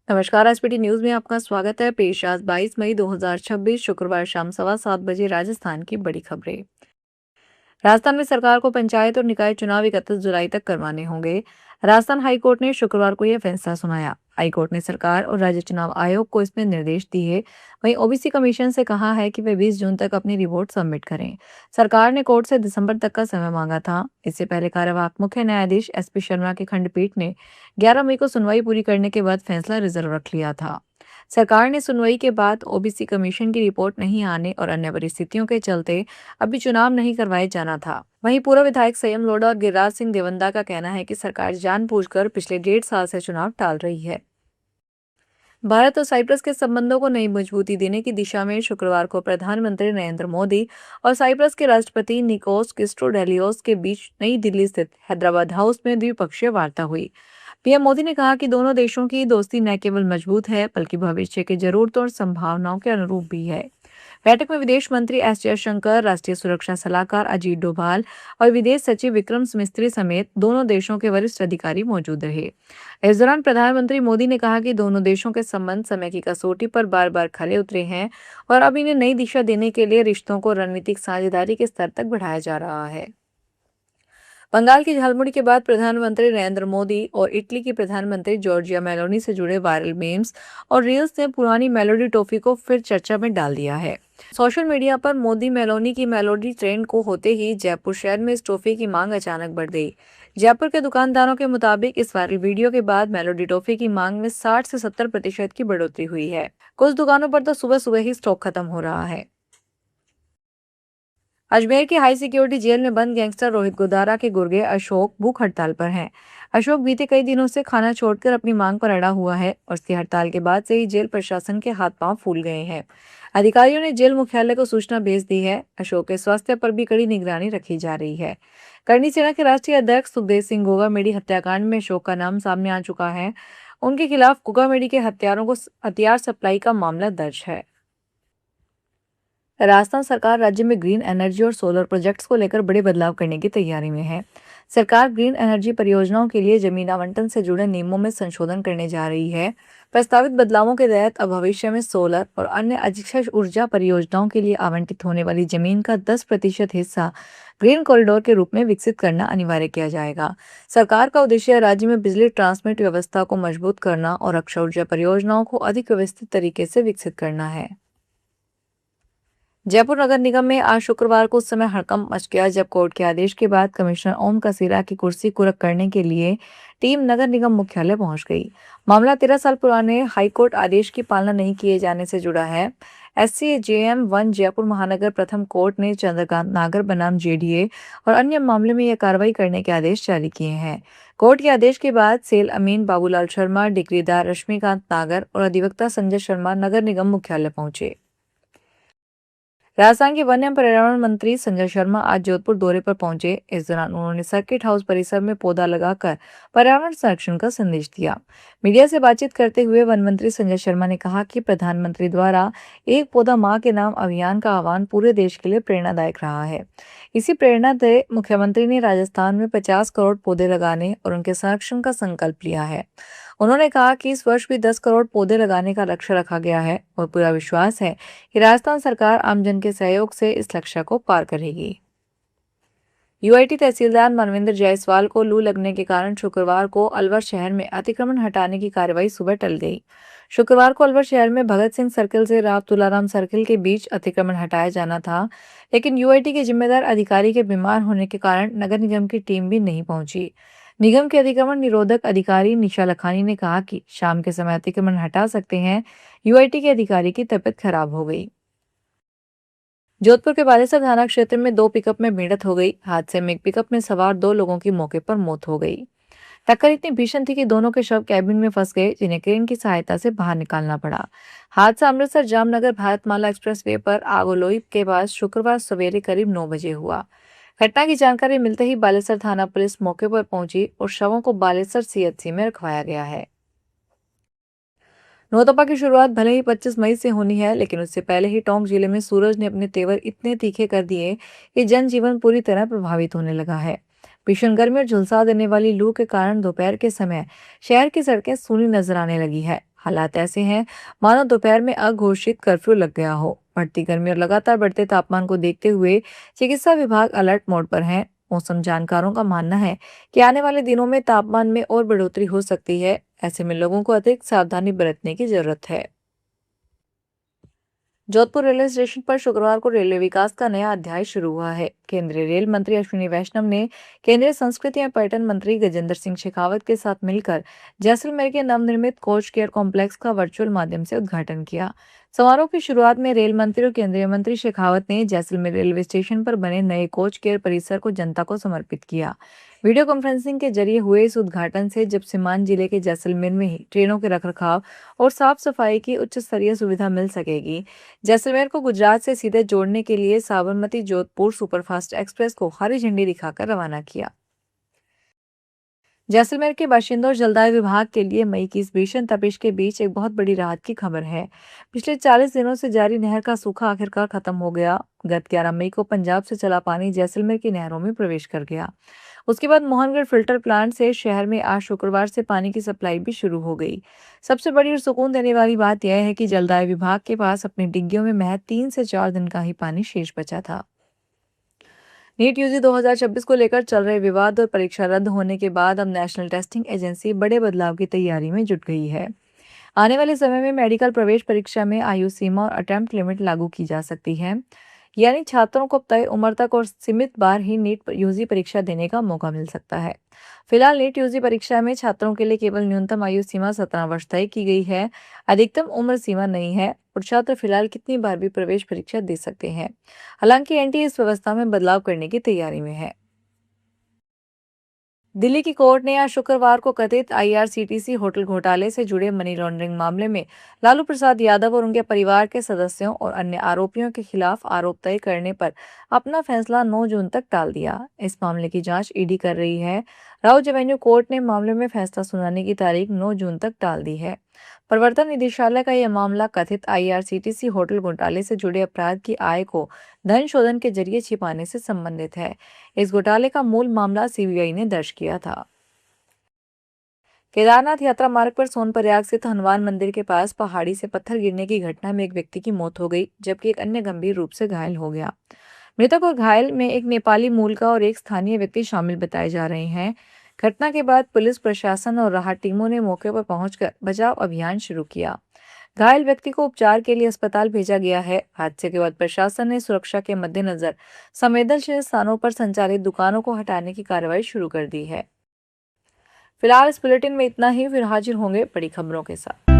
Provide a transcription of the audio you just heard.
नमस्कार। SPT news में आपका स्वागत है। पेश आज 22 मई 2026 शुक्रवार शाम 7:15 बजे राजस्थान की बड़ी खबरें। राजस्थान में सरकार को पंचायत और निकाय चुनाव 31 जुलाई तक करवाने होंगे। राजस्थान हाईकोर्ट ने शुक्रवार को यह फैसला सुनाया। हाईकोर्ट ने सरकार और राज्य चुनाव आयोग को इसमें निर्देश दिए। वहीं ओबीसी कमीशन से कहा है कि वे 20 जून तक अपनी रिपोर्ट सबमिट करें। सरकार ने कोर्ट से दिसंबर तक का समय मांगा था। इससे पहले कार्यवाहक मुख्य न्यायाधीश एसपी शर्मा की खंडपीठ ने 11 मई को सुनवाई पूरी करने के बाद फैसला रिजर्व रख लिया था। सरकार ने सुनवाई के बाद ओबीसी कमीशन की रिपोर्ट नहीं आने और अन्य परिस्थितियों के चलते अभी चुनाव नहीं करवाए जाना था। वहीं पूर्व विधायक संयम लोढ़ा और गिरिराज सिंह देवंदा का कहना है कि सरकार जानबूझकर पिछले 1.5 साल से चुनाव टाल रही है। भारत और साइप्रस के संबंधों को नई मजबूती देने की दिशा में शुक्रवार को प्रधानमंत्री नरेंद्र मोदी और साइप्रस के राष्ट्रपति निकोस क्रिस्टोडेलियोस के बीच नई दिल्ली स्थित हैदराबाद हाउस में द्विपक्षीय वार्ता हुई। पीएम मोदी ने कहा कि दोनों देशों की दोस्ती न केवल मजबूत है बल्कि भविष्य की जरूरतों और संभावनाओं के अनुरूप भी है। बैठक में विदेश मंत्री एस जयशंकर, राष्ट्रीय सुरक्षा सलाहकार अजीत डोभाल और विदेश सचिव विक्रम मिस्त्री समेत दोनों देशों के वरिष्ठ अधिकारी मौजूद रहे। इस दौरान प्रधानमंत्री मोदी ने कहा कि दोनों देशों के संबंध समय की कसौटी पर बार बार खरे उतरे हैं और अब इन्हें नई दिशा देने के लिए रिश्तों को रणनीतिक साझेदारी के स्तर तक बढ़ाया जा रहा है। बंगाल की झालमुड़ी के बाद प्रधानमंत्री नरेंद्र मोदी और इटली की प्रधानमंत्री जॉर्जिया मेलोनी से जुड़े वायरल मीम्स और रील्स ने पुरानी मेलोडी टॉफी को फिर चर्चा में डाल दिया है। सोशल मीडिया पर मोदी मेलोनी की मेलोडी ट्रेंड को होते ही जयपुर शहर में इस टॉफी की मांग अचानक बढ़ गई। जयपुर के दुकानदारों के मुताबिक इस वायरल वीडियो के बाद मेलोडी टॉफी की मांग में 60 से 70% की बढ़ोतरी हुई है। कुछ दुकानों पर तो सुबह सुबह ही स्टॉक खत्म हो रहा है। अजमेर की हाई सिक्योरिटी जेल में बंद गैंगस्टर रोहित गोदारा के गुर्गे अशोक भूख हड़ताल पर हैं। अशोक बीते कई दिनों से खाना छोड़कर अपनी मांग पर अड़ा हुआ है और उसकी हड़ताल के बाद से ही जेल प्रशासन के हाथ पांव फूल गए हैं। अधिकारियों ने जेल मुख्यालय को सूचना भेज दी है। अशोक के स्वास्थ्य पर भी कड़ी निगरानी रखी जा रही है। करनी सेना के राष्ट्रीय अध्यक्ष सुखदेव सिंह गोगामेडी हत्याकांड में अशोक का नाम सामने आ चुका है। उनके खिलाफ गोगामेडी के हत्यारों को हथियार सप्लाई का मामला दर्ज है। राजस्थान सरकार राज्य में ग्रीन एनर्जी और सोलर प्रोजेक्ट्स को लेकर बड़े बदलाव करने की तैयारी में है। सरकार ग्रीन एनर्जी परियोजनाओं के लिए जमीन आवंटन से जुड़े नियमों में संशोधन करने जा रही है। प्रस्तावित बदलावों के तहत अब भविष्य में सोलर और अन्य अक्षय ऊर्जा परियोजनाओं के लिए आवंटित होने वाली जमीन का 10% हिस्सा ग्रीन कॉरिडोर के रूप में विकसित करना अनिवार्य किया जाएगा। सरकार का उद्देश्य राज्य में बिजली ट्रांसमिट व्यवस्था को मजबूत करना और अक्षय ऊर्जा परियोजनाओं को अधिक व्यवस्थित तरीके से विकसित करना है। जयपुर नगर निगम में आज शुक्रवार को उस समय हड़कंप मच गया जब कोर्ट के आदेश के बाद कमिश्नर ओम कसेरा की कुर्सी कुर्क करने के लिए टीम नगर निगम मुख्यालय पहुंच गई। मामला 13 साल पुराने हाईकोर्ट आदेश की पालना नहीं किए जाने से जुड़ा है। SCJM 1 जयपुर महानगर प्रथम कोर्ट ने चंद्रकांत नागर बनाम JDA और अन्य मामले में यह कार्रवाई करने के आदेश जारी किए हैं। कोर्ट के आदेश के बाद सेल अमीन बाबूलाल शर्मा, डिग्रीदार रश्मिकांत नागर और अधिवक्ता संजय शर्मा नगर निगम मुख्यालय पहुंचे। राजस्थान के वन एवं पर्यावरण मंत्री संजय शर्मा आज जोधपुर दौरे पर पहुंचे। इस दौरान उन्होंने सर्किट हाउस परिसर में पौधा लगाकर पर्यावरण संरक्षण का संदेश दिया। मीडिया से बातचीत करते हुए वन मंत्री संजय शर्मा ने कहा कि प्रधानमंत्री द्वारा एक पौधा मां के नाम अभियान का आह्वान पूरे देश के लिए प्रेरणादायक रहा है। इसी प्रेरणा से मुख्यमंत्री ने राजस्थान में 50 करोड़ पौधे लगाने और उनके संरक्षण का संकल्प लिया है। उन्होंने कहा कि इस वर्ष भी 10 करोड़ पौधे लगाने का लक्ष्य रखा गया है और पूरा विश्वास है कि राजस्थान सरकार आमजन के सहयोग से इस लक्ष्य को पार करेगी। यूआईटी तहसीलदार मनविंदर जायसवाल को लू लगने के कारण शुक्रवार को अलवर शहर में अतिक्रमण हटाने की कार्रवाई सुबह टल गई। शुक्रवार को अलवर शहर में भगत सिंह सर्किल से राव तुलाराम सर्किल के बीच अतिक्रमण हटाया जाना था, लेकिन यूआईटी के जिम्मेदार अधिकारी के बीमार होने के कारण नगर निगम की टीम भी नहीं पहुंची। निगम के अतिक्रमण निरोधक अधिकारी निशा लखानी ने कहा कि शाम के समय अतिक्रमण हटा सकते हैं। यूआईटी के अधिकारी की तबीयत खराब हो गई। जोधपुर के बालेसर थाना क्षेत्र में 2 पिकअप में भिड़ंत हो गई। हादसे में एक पिकअप में सवार 2 लोगों की मौके पर मौत हो गई। टक्कर इतनी भीषण थी कि दोनों के शव कैबिन में फंस गए, जिन्हें क्रेन की सहायता से बाहर निकालना पड़ा। हादसा अमृतसर जामनगर भारतमाला एक्सप्रेसवे पर आगोलोई के पास शुक्रवार सवेरे करीब 9 बजे हुआ। घटना की जानकारी मिलते ही बालेसर थाना पुलिस मौके पर पहुंची और शवों को बालेसर CHC में रखवाया गया है। नौतपा की शुरुआत भले ही 25 मई से होनी है, लेकिन उससे पहले ही टोंक जिले में सूरज ने अपने तेवर इतने तीखे कर दिए कि जनजीवन पूरी तरह प्रभावित होने लगा है। भीषण गर्मी और झुलसा देने वाली लू के कारण दोपहर के समय शहर की सड़कें सूनी नजर आने लगी है। हालात ऐसे हैं मानो दोपहर में अघोषित कर्फ्यू लग गया हो। बढ़ती गर्मी और लगातार बढ़ते तापमान को देखते हुए चिकित्सा विभाग अलर्ट मोड पर है। मौसम जानकारों का मानना है कि आने वाले दिनों में तापमान में और बढ़ोतरी हो सकती है। ऐसे में लोगों को अधिक सावधानी बरतने की जरूरत है। जोधपुर रेलवे स्टेशन पर शुक्रवार को रेलवे विकास का नया अध्याय शुरू हुआ है। केंद्रीय रेल मंत्री अश्विनी वैष्णव ने केंद्रीय संस्कृति एवं पर्यटन मंत्री गजेंद्र सिंह शेखावत के साथ मिलकर जैसलमेर के नवनिर्मित कोच केयर कॉम्प्लेक्स का वर्चुअल माध्यम से उद्घाटन किया। समारोह की शुरुआत में रेल मंत्री और केंद्रीय मंत्री शेखावत ने जैसलमेर रेलवे स्टेशन पर बने नए कोच केयर परिसर को जनता को समर्पित किया। वीडियो कॉन्फ्रेंसिंग के जरिए हुए इस उद्घाटन से जब सीमांत जिले के जैसलमेर में ही ट्रेनों के रखरखाव और साफ सफाई की उच्च स्तरीय सुविधा मिल सकेगी। जैसलमेर को गुजरात से सीधे जोड़ने के लिए साबरमती जोधपुर सुपरफास्ट एक्सप्रेस को हरी झंडी दिखाकर रवाना किया। जैसलमेर के बाशिंदों और जलदाय विभाग के लिए मई की इस भीषण तपिश के बीच एक बहुत बड़ी राहत की खबर है। पिछले 40 दिनों से जारी नहर का सूखा आखिरकार खत्म हो गया। गत 11 मई को पंजाब से चला पानी जैसलमेर की नहरों में प्रवेश कर गया। उसके बाद मोहनगढ़ फिल्टर प्लांट से शहर में आज शुक्रवार से पानी की सप्लाई भी शुरू हो गई। सबसे बड़ी और सुकून देने वाली बात यह है कि जलदाय विभाग के पास अपनी डिग्गियों में महज 3 से 4 दिन का ही पानी शेष बचा था। नीट यूजी 2026 को लेकर चल रहे विवाद और परीक्षा रद्द होने के बाद अब नेशनल टेस्टिंग एजेंसी बड़े बदलाव की तैयारी में जुट गई है। आने वाले समय में मेडिकल प्रवेश परीक्षा में आयु सीमा और अटेम्प्ट लिमिट लागू की जा सकती है। यानी छात्रों को तय उम्र तक और सीमित बार ही नीट यूजी परीक्षा देने का मौका मिल सकता है। फिलहाल नीट यूजी परीक्षा में छात्रों के लिए केवल न्यूनतम आयु सीमा 17 वर्ष तय की गई है। अधिकतम उम्र सीमा नहीं है और छात्र फिलहाल कितनी बार भी प्रवेश परीक्षा दे सकते हैं। हालांकि एनटीए इस व्यवस्था में बदलाव करने की तैयारी में है। दिल्ली की कोर्ट ने आज शुक्रवार को कथित आईआरसीटीसी होटल घोटाले से जुड़े मनी लॉन्ड्रिंग मामले में लालू प्रसाद यादव और उनके परिवार के सदस्यों और अन्य आरोपियों के खिलाफ आरोप तय करने पर अपना फैसला 9 जून तक टाल दिया। इस मामले की जांच ईडी कर रही है। राउज एवेन्यू कोर्ट ने मामले में फैसला सुनाने की तारीख 9 जून तक टाल दी है। प्रवर्तन निदेशालय का यह मामला कथित आईआरसीटीसी होटल घोटाले से जुड़े अपराध की आय को धन शोधन के जरिए छिपाने से संबंधित है। इस घोटाले का मूल मामला सीबीआई ने दर्ज किया था। केदारनाथ यात्रा मार्ग पर सोनप्रयाग स्थित हनुमान मंदिर के पास पहाड़ी से पत्थर गिरने की घटना में एक व्यक्ति की मौत हो गई, जबकि एक अन्य गंभीर रूप से घायल हो गया। मृतक और घायल में एक नेपाली मूल का और एक स्थानीय व्यक्ति शामिल बताए जा रहे हैं। घटना के बाद पुलिस प्रशासन और राहत टीमों ने मौके पर पहुंचकर बचाव अभियान शुरू किया। घायल व्यक्ति को उपचार के लिए अस्पताल भेजा गया है। हादसे के बाद प्रशासन ने सुरक्षा के मद्देनजर संवेदनशील स्थानों पर संचालित दुकानों को हटाने की कार्रवाई शुरू कर दी है। फिलहाल इस बुलेटिन में इतना ही। फिर हाजिर होंगे बड़ी खबरों के साथ।